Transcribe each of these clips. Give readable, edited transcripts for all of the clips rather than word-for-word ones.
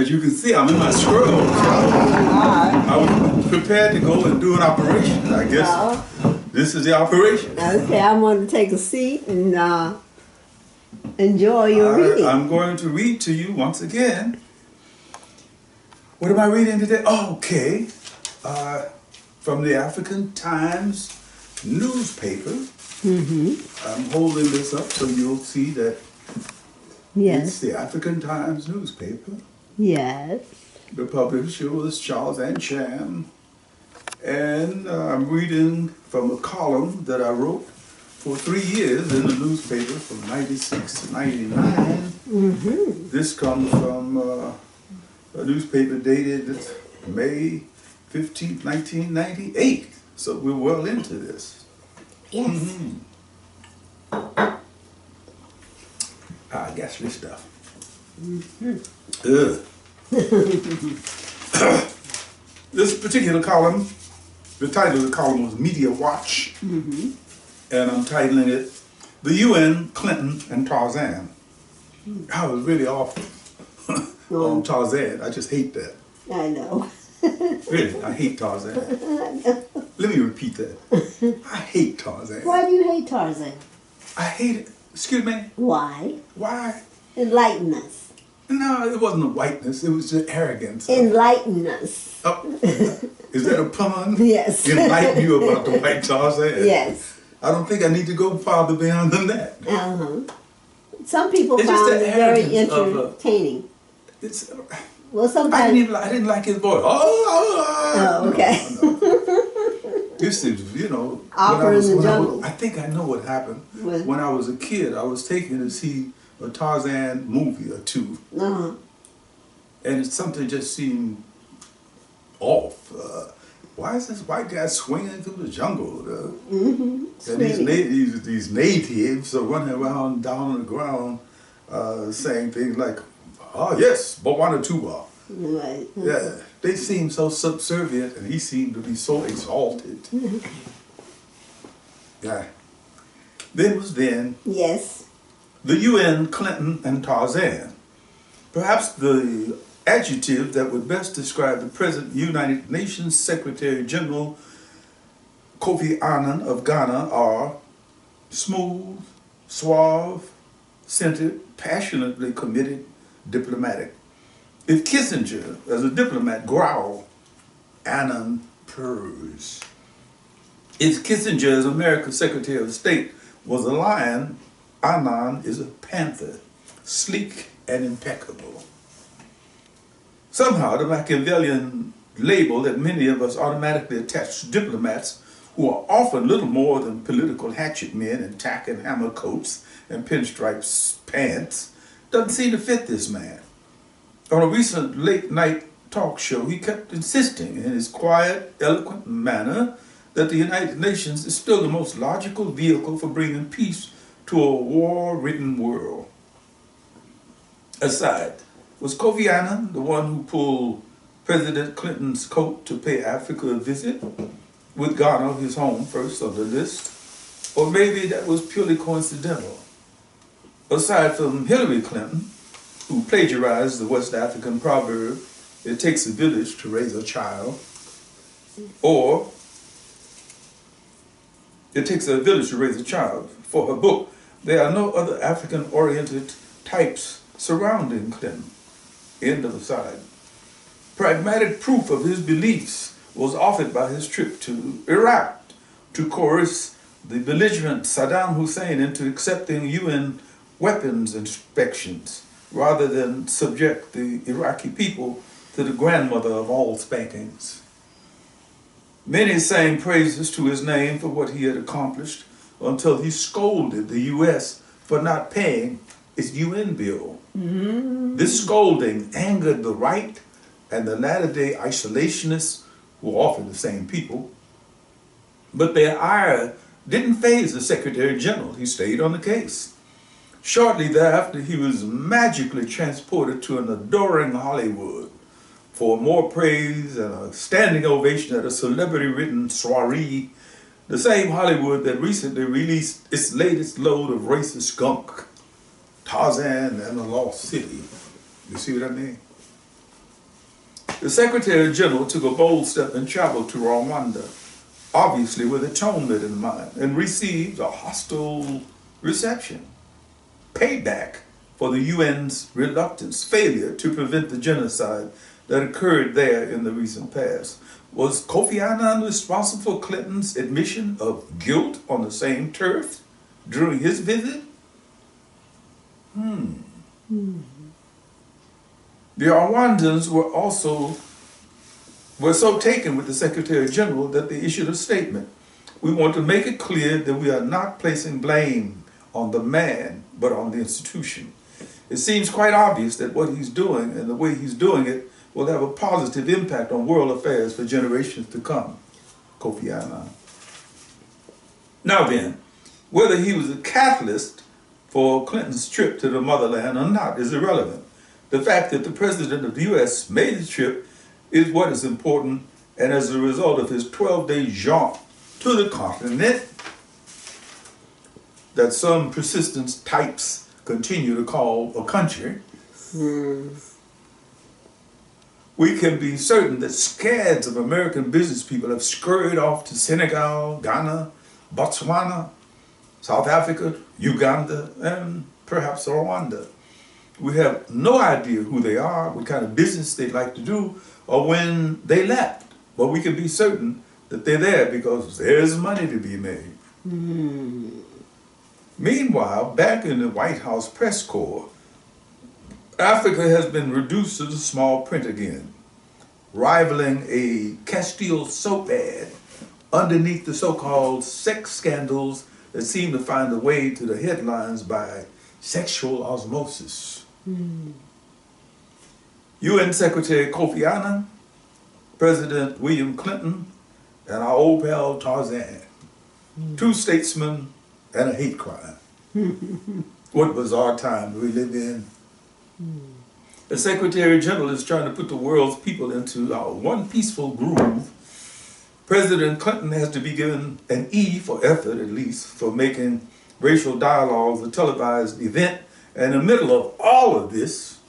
As you can see, I'm in my scrubs. I was prepared to go and do an operation. I guess this is the operation. Okay, I'm going to take a seat and enjoy your reading. I'm going to read to you once again. What am I reading today? Okay. From the African Times newspaper. I'm holding this up so you'll see that it's the African Times newspaper. Yes. The publisher was Charles Anyiam. And I'm reading from a column that I wrote for 3 years in the newspaper from 96 to 99. This comes from a newspaper dated May 15th, 1998. So we're well into this. Yes. Ghastly stuff. This particular column, the title of the column was Media Watch. And I'm titling it The UN, Clinton, and Tarzan. I was really off on Tarzan. I just hate that. I know. Really, I hate Tarzan. Let me repeat that. I hate Tarzan. Why do you hate Tarzan? I hate it. Excuse me? Why? Why? Enlighten us. No, it wasn't a whiteness. It was just arrogance. Enlighten us. Oh, is that a pun? Yes. Enlighten you about the white Tarzan? Yes. I don't think I need to go farther beyond than that. Some people It's found just the it very arrogance of, entertaining. It's. Well, sometimes I didn't like his voice. okay. No. This is, you know. Opera in the Jungle. I think I know what happened. What? When I was a kid, I was taken to see a Tarzan movie or two. And something just seemed off. Why is this white guy swinging through the jungle? And these natives are running around down on the ground saying things like, "Oh yes, Bawana Tuba." Right. Yeah, they seemed so subservient, and he seemed to be so exalted. Yeah. Then was then. Yes. The UN, Clinton, and Tarzan. Perhaps the adjective that would best describe the present United Nations Secretary General Kofi Annan of Ghana are smooth, suave, centered, passionately committed, diplomatic. If Kissinger, as a diplomat, growled, Annan purrs. If Kissinger, as America's Secretary of State, was a lion, Annan is a panther, sleek and impeccable. Somehow, the Machiavellian label that many of us automatically attach to diplomats, who are often little more than political hatchet men in tack and hammer coats and pinstripes pants, doesn't seem to fit this man. On a recent late-night talk show, he kept insisting in his quiet, eloquent manner that the United Nations is still the most logical vehicle for bringing peace to a war-ridden world. Aside, was Kofi Annan the one who pulled President Clinton's coat to pay Africa a visit, with Ghana, his home, first on the list? Or maybe that was purely coincidental. Aside from Hillary Clinton, who plagiarized the West African proverb, "It takes a village to raise a child," or "It takes a village to raise a child," for her book, there are no other African-oriented types surrounding Clinton. End of aside. Pragmatic proof of his beliefs was offered by his trip to Iraq to coerce the belligerent Saddam Hussein into accepting UN weapons inspections, rather than subject the Iraqi people to the grandmother of all spankings. Many sang praises to his name for what he had accomplished until he scolded the U.S. for not paying its UN bill. This scolding angered the right and the latter-day isolationists, who are often the same people. But their ire didn't faze the Secretary General. He stayed on the case. Shortly thereafter, he was magically transported to an adoring Hollywood for more praise and a standing ovation at a celebrity-ridden soiree, the same Hollywood that recently released its latest load of racist skunk, Tarzan and the Lost City. You see what I mean? The Secretary General took a bold step and traveled to Rwanda, obviously with atonement in mind, and received a hostile reception. Payback for the UN's reluctance, failure to prevent the genocide that occurred there in the recent past. Was Kofi Annan responsible for Clinton's admission of guilt on the same turf during his visit? The Rwandans were so taken with the Secretary General that they issued a statement. We want to make it clear that we are not placing blame on the man, but on the institution. It seems quite obvious that what he's doing and the way he's doing it will have a positive impact on world affairs for generations to come. Kofi Annan. Now then, whether he was a catalyst for Clinton's trip to the motherland or not is irrelevant. The fact that the President of the U.S. made the trip is what is important, and as a result of his 12-day jaunt to the continent that some persistent types continue to call a country, we can be certain that scads of American business people have scurried off to Senegal, Ghana, Botswana, South Africa, Uganda, and perhaps Rwanda. We have no idea who they are, what kind of business they like to do, or when they left. But we can be certain that they're there because there's money to be made. Meanwhile, back in the White House press corps, Africa has been reduced to the small print again, rivaling a Castile soap ad underneath the so-called sex scandals that seem to find a way to the headlines by sexual osmosis. UN Secretary Kofi Annan, President William Clinton, and our old pal Tarzan. Two statesmen and a hate crime. What bizarre time we live in. The Secretary General is trying to put the world's people into one peaceful groove. President Clinton has to be given an E for effort, at least, for making racial dialogues a televised event. And in the middle of all of this,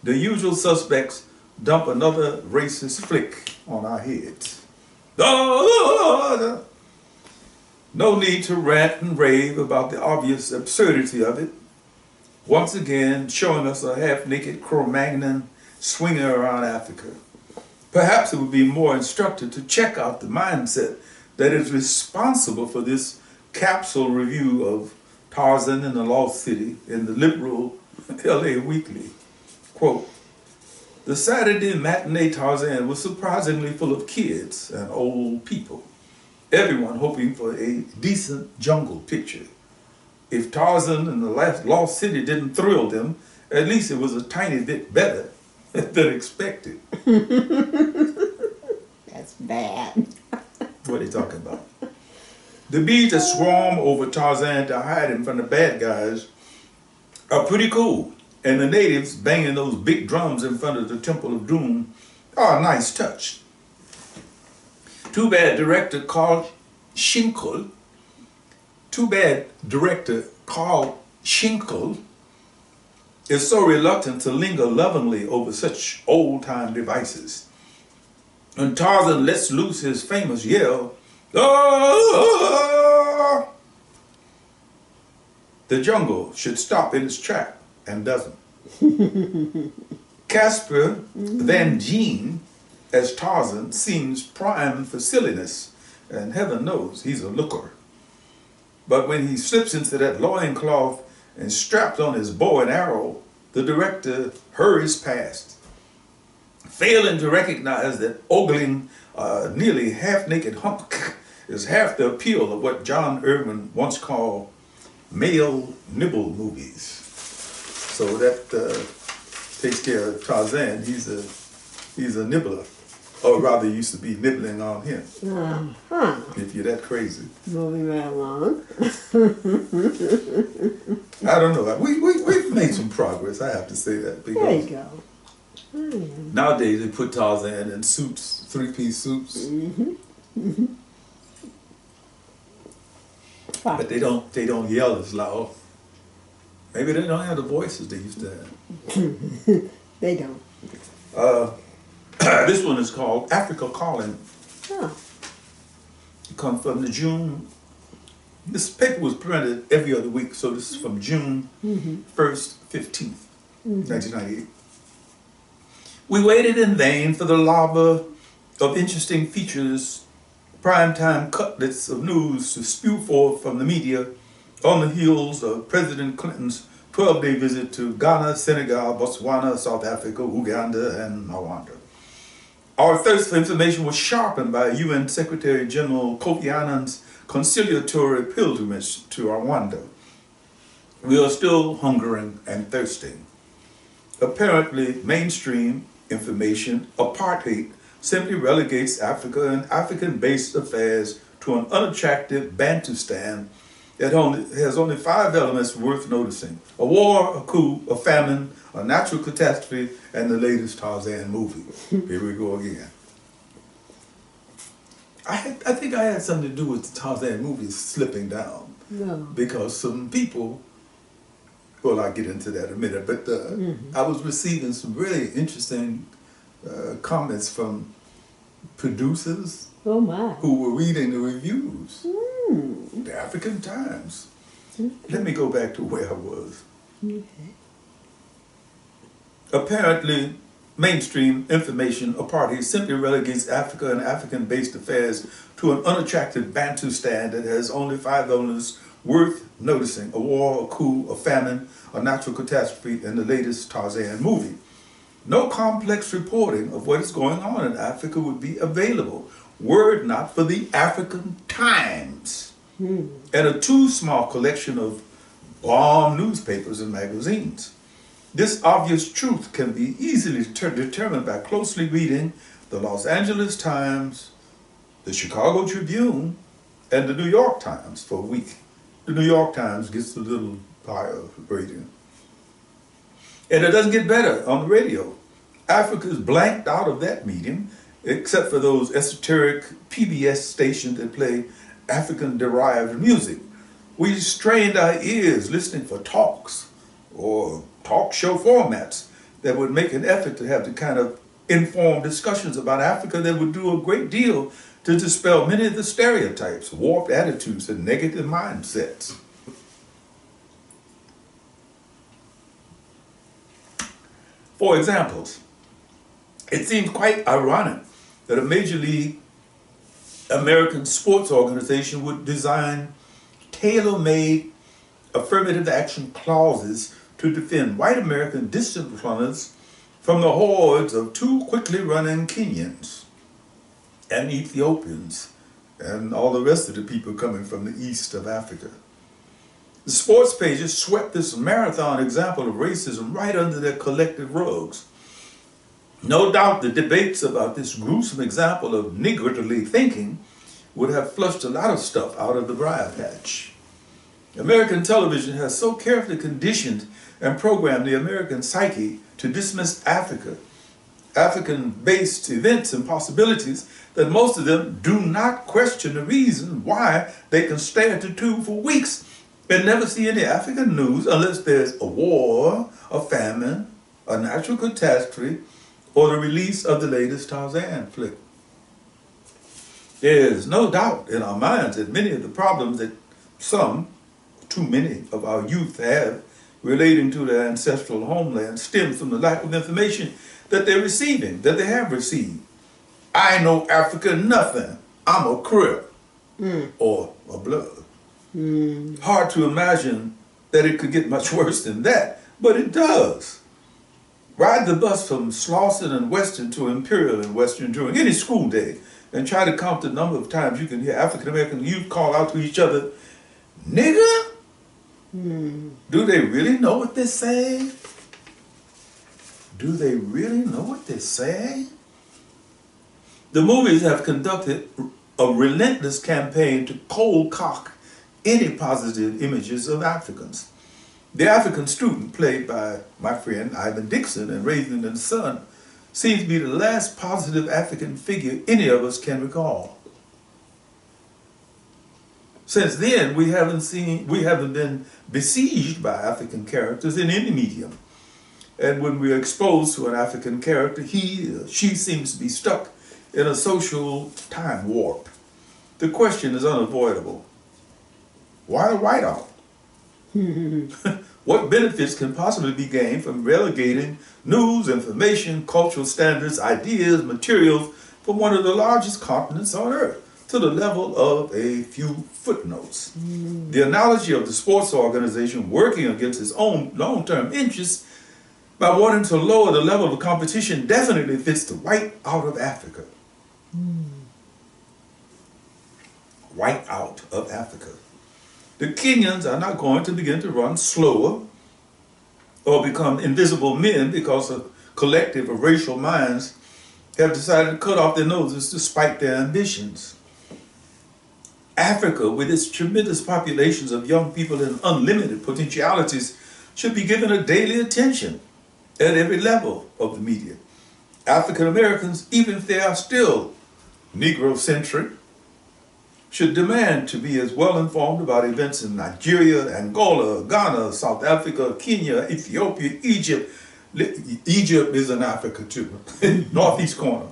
the usual suspects dump another racist flick on our heads. No need to rant and rave about the obvious absurdity of it. Once again, showing us a half-naked Cro-Magnon swinging around Africa. Perhaps it would be more instructive to check out the mindset that is responsible for this capsule review of Tarzan and the Lost City in the liberal LA Weekly. Quote, the Saturday matinee Tarzan was surprisingly full of kids and old people. Everyone hoping for a decent jungle picture. If Tarzan and the Lost City didn't thrill them, at least it was a tiny bit better than expected. That's bad. What are they talking about? The bees that swarm over Tarzan to hide him from the bad guys are pretty cool. And the natives banging those big drums in front of the Temple of Doom are a nice touch. Too bad director Carl Schinkel is so reluctant to linger lovingly over such old-time devices. When Tarzan lets loose his famous yell, "Ah!" the jungle should stop in its track and doesn't. Casper Van Gien as Tarzan seems primed for silliness, and heaven knows he's a looker. But when he slips into that loincloth and strapped on his bow and arrow, the director hurries past, failing to recognize that ogling a nearly half-naked hunk is half the appeal of what John Irwin once called male nibble movies. So that takes care of Tarzan. He's a nibbler, or rather used to be nibbling on him. If you're that crazy. Moving right along. I don't know. We've made some progress, I have to say that. Because There you go. nowadays they put Tarzan in suits, three-piece suits. But they don't yell as loud. Maybe they don't have the voices they used to have. They don't. This one is called Africa Calling. Huh. It comes from the June. This paper was printed every other week, so this is from June 1st, 15th, 1998. We waited in vain for the lava of interesting features, primetime cutlets of news to spew forth from the media on the heels of President Clinton's 12-day visit to Ghana, Senegal, Botswana, South Africa, Uganda, and Rwanda. Our thirst for information was sharpened by UN Secretary General Kofi Annan's conciliatory pilgrimage to Rwanda. We are still hungering and thirsting. Apparently, mainstream information, apartheid, simply relegates Africa and African-based affairs to an unattractive Bantustan that has only 5 elements worth noticing: a war, a coup, a famine, a natural catastrophe, and the latest Tarzan movie. Here we go again. I think I had something to do with the Tarzan movie slipping down. No. Because some people, well, I'll get into that in a minute, but I was receiving some really interesting comments from producers Oh my. who were reading the reviews. The African Times. Let me go back to where I was. Okay. Apparently, mainstream information apartheid simply relegates Africa and African-based affairs to an unattractive Bantustan that has only 5 elements worth noticing: a war, a coup, a famine, a natural catastrophe, and the latest Tarzan movie. No complex reporting of what is going on in Africa would be available were it not for the African Times and a too small collection of bomb newspapers and magazines. This obvious truth can be easily determined by closely reading the Los Angeles Times, the Chicago Tribune, and the New York Times for a week. The New York Times gets a little higher rating. And it doesn't get better on the radio. Africa is blanked out of that medium, except for those esoteric PBS stations that play African-derived music. We strained our ears listening for talks or talk show formats that would make an effort to have the kind of informed discussions about Africa that would do a great deal to dispel many of the stereotypes, warped attitudes, and negative mindsets. For examples, it seems quite ironic that a major league American sports organization would design tailor-made affirmative action clauses to defend white American discipliners from the hordes of too quickly running Kenyans and Ethiopians and all the rest of the people coming from the east of Africa. The sports pages swept this marathon example of racism right under their collective rugs. No doubt the debates about this gruesome example of niggardly thinking would have flushed a lot of stuff out of the briar patch. American television has so carefully conditioned and programmed the American psyche to dismiss Africa, African-based events and possibilities, that most of them do not question the reason why they can stare at the tube for weeks and never see any African news unless there's a war, a famine, a natural catastrophe, or the release of the latest Tarzan flick. There is no doubt in our minds that many of the problems that some, too many of our youth have relating to their ancestral homeland stem from the lack of information that they're receiving, that they have received. I know Africa nothing. I'm a Crip or a Blood. Hard to imagine that it could get much worse than that, but it does. Ride the bus from Slauson and Western to Imperial and Western during any school day and try to count the number of times you can hear African-American youth call out to each other, nigger? Do they really know what they're saying? Do they really know what they're saying? The movies have conducted a relentless campaign to cold cock any positive images of Africans. The African student, played by my friend Ivan Dixon and Raised in the Sun, seems to be the last positive African figure any of us can recall. Since then, we haven't been besieged by African characters in any medium. And when we're exposed to an African character, he or she seems to be stuck in a social time warp. The question is unavoidable. Why the whiteout? What benefits can possibly be gained from relegating news, information, cultural standards, ideas, materials from one of the largest continents on earth to the level of a few footnotes? The analogy of the sports organization working against its own long-term interests by wanting to lower the level of competition definitely fits the white out of Africa. White out of Africa. The Kenyans are not going to begin to run slower or become invisible men because a collective of racial minds have decided to cut off their noses to spite their ambitions. Africa, with its tremendous populations of young people and unlimited potentialities, should be given a daily attention at every level of the media. African Americans, even if they are still Negro-centric, should demand to be as well informed about events in Nigeria, Angola, Ghana, South Africa, Kenya, Ethiopia, Egypt. Egypt is in Africa too, northeast corner.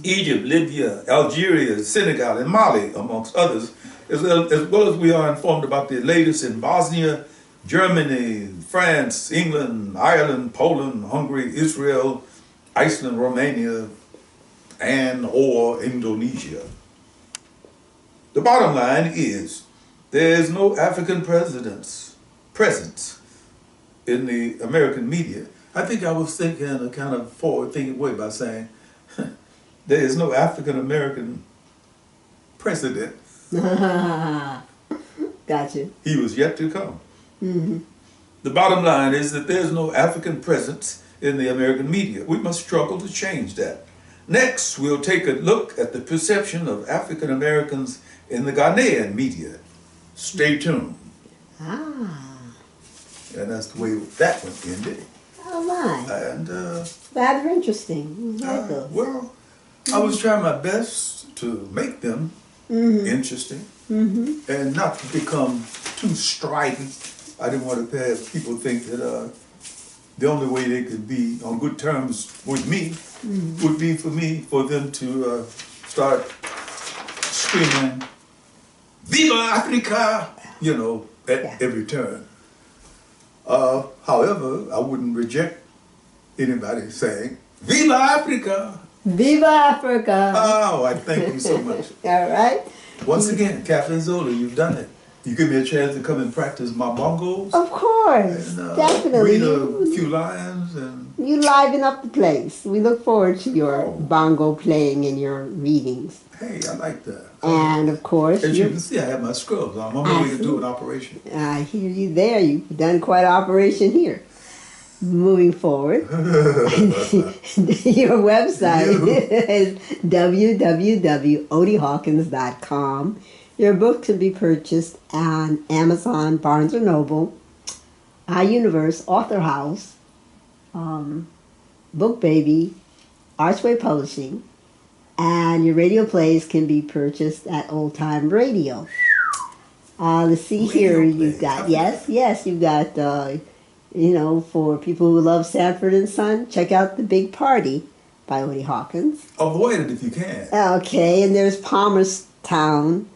Egypt, Libya, Algeria, Senegal, and Mali, amongst others, as well as we are informed about the latest in Bosnia, Germany, France, England, Ireland, Poland, Hungary, Israel, Iceland, Romania, and or Indonesia. The bottom line is there is no African presence in the American media. I think I was thinking a kind of forward-thinking way by saying there is no African American president. Gotcha. He was yet to come. The bottom line is that there's no African presence in the American media. We must struggle to change that. Next, we'll take a look at the perception of African Americans in the Ghanaian media. Stay tuned. And that's the way that one ended. Oh my. And rather interesting. well, I was trying my best to make them interesting and not to become too strident. I didn't want to have people think that the only way they could be on good terms with me would be for them to start screaming, "Viva Africa!" You know, at every turn. However, I wouldn't reject anybody saying, "Viva Africa!" Viva Africa! Oh, I thank you so much. All right. Once again, Kathleen Zola, you've done it. You give me a chance to come and practice my bongos. Of course, and, definitely. Read a few lines and you liven up the place. We look forward to your bongo playing and your readings. Hey, I like that. And of course, as you can see, I have my scrubs on. I'm on my way to do an operation. I hear you there. You've done quite an operation here. Moving forward, your website is www.odiehawkins.com. Your book can be purchased on Amazon, Barnes & Noble, iUniverse, Author House, Book Baby, Archway Publishing, and your radio plays can be purchased at Old Time Radio. Let's see here. You've got, you've got, you know, for people who love Sanford and Son, check out The Big Party by Odie Hawkins. Avoid it if you can. Okay, and there's Palmerstown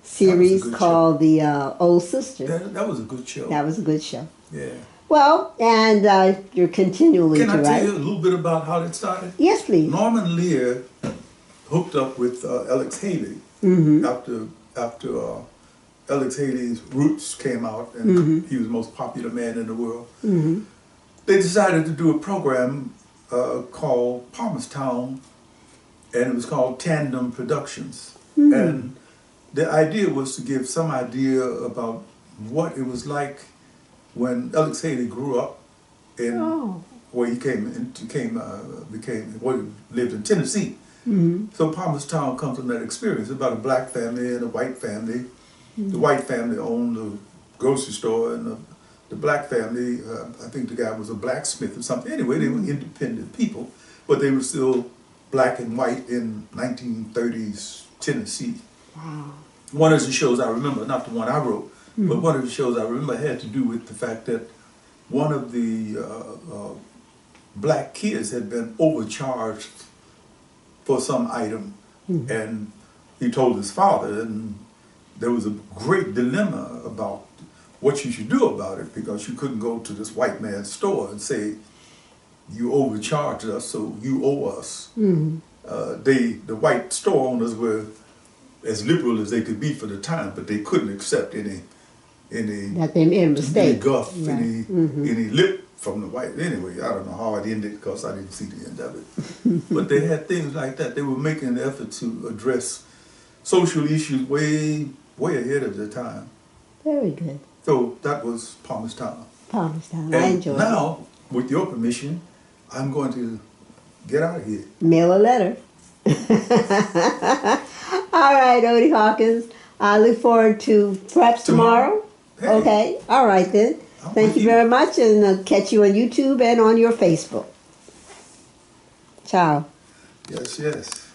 series called The Old Sister. That was a good show. That was a good show. Yeah. Well, and you're continually to write. Can I tell you a little bit about how that started? Yes, please. Norman Lear hooked up with Alex Haley after Alex Haley's Roots came out, and he was the most popular man in the world. They decided to do a program called Palmerstown, and it was called Tandem Productions. And the idea was to give some idea about what it was like when Alex Haley grew up in where he lived in Tennessee. So Palmerstown comes from that experience about a black family and a white family. The white family owned a grocery store, and the black family, I think the guy was a blacksmith or something. Anyway, they were independent people, but they were still black and white in 1930s Tennessee. Wow. One of the shows I remember, not the one I wrote, but one of the shows I remember had to do with the fact that one of the black kids had been overcharged for some item, and he told his father, and there was a great dilemma about what you should do about it, because you couldn't go to this white man's store and say, you overcharged us, so you owe us. The white store owners were as liberal as they could be for the time, but they couldn't accept any that they made a mistake. any guff, any lip from the white. Anyway, I don't know how it ended because I didn't see the end of it. But they had things like that. They were making an effort to address social issues way ahead of their time. Very good. So that was Palmerstown. Palmerstown. I enjoyed it. Now, with your permission, I'm going to get out of here. Mail a letter. All right, Odie Hawkins. I look forward to perhaps tomorrow. Hey. Okay. All right then. Thank you very much, and I'll catch you on YouTube and on your Facebook. Ciao. Yes, yes.